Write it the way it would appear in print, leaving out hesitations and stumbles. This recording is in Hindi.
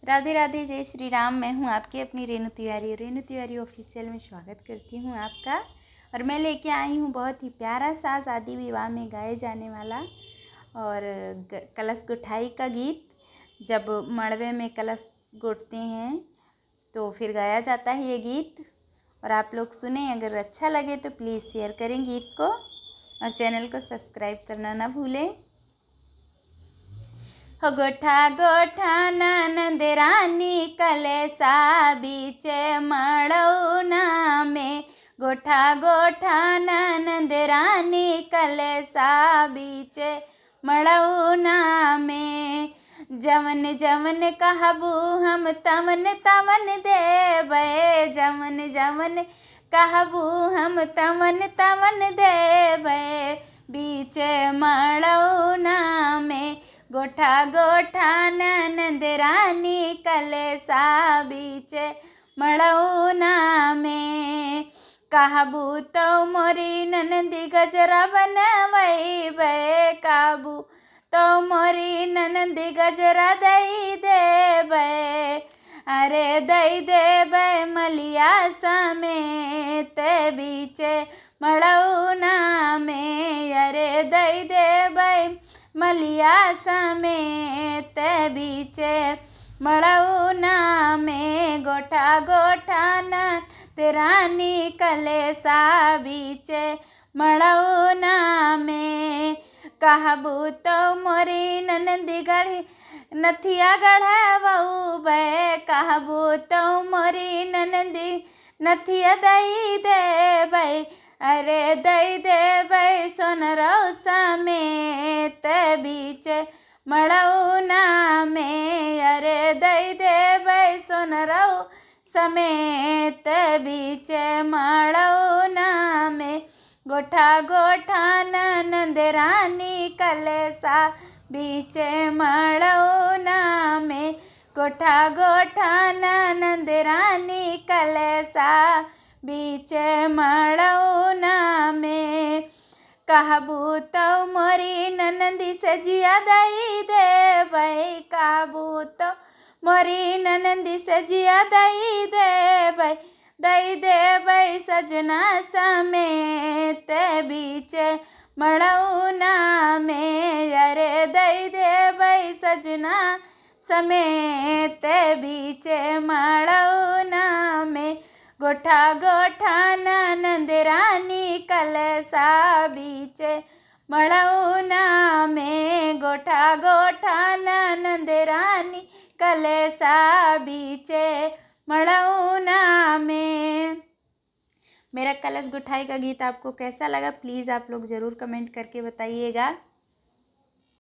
राधे राधे, जय श्री राम। मैं हूँ आपकी अपनी रेणु तिवारी ऑफिशियल में स्वागत करती हूँ आपका। और मैं लेके आई हूँ बहुत ही प्यारा सा शादी विवाह में गाए जाने वाला और कलश गुठाई का गीत। जब मड़वे में कलश गोटते हैं तो फिर गाया जाता है ये गीत। और आप लोग सुने, अगर अच्छा लगे तो प्लीज़ शेयर करें गीत को और चैनल को सब्सक्राइब करना ना भूलें। हो गोठा गोठा ननद रानी कलेसा बीच मड़ौना में, गोठा गोठा ननद रानी कलेसा बीच मड़ौना में। जवन जवन कहबू हम तवन तवन देबै, जवन जवन कहबू हम तवन तवन देबै, बीच मड़ौना में। गोठा गोठा ननद रानी कलेसा बीच मड़ौना में। कहबू तो मोरी ननदी गजरा बनवैबै, कहबू तो मोरी ननदी गजरा दई देबै। अरे दई देबै मलिया समेत बीच मड़ौना में, अरे दई देबै मलिया समेत बीच मड़ौना में। गोठा गोठा ननद रानी कलेसा बीच मड़ौना में। कहबू तो मोरी ननदी गढ़ी नथिया गढ़वैबै, कहबू तो मोरी ननदी नथिया दई देबै। अरे दई देबै सोनरौ समेत बीच मड़ौना में, अरे दई देबै सोनरौ समेत बीच मड़ौना में। गोठा गोठा ननद रानी कलेसा बीच मड़ौना में, गोठा गोठा ननद रानी कलेसा बीच मड़ौना में। कहबू तो मोरी ननदी सजिया दई देबै, कहबू तो मोरी ननदी सजिया दई देबै। दई देबै सजना समेत बीच मड़ौना में, अरे दई देबै सजना समेत बीच मड़ौना में। गोठा गोठा ननद रानी कलेसा बीच मड़ौना में, गोठा गोठा ननद रानी कलेसा बीच मड़ौना में। मेरा कलश गुठाई का गीत आपको कैसा लगा, प्लीज़ आप लोग ज़रूर कमेंट करके बताइएगा।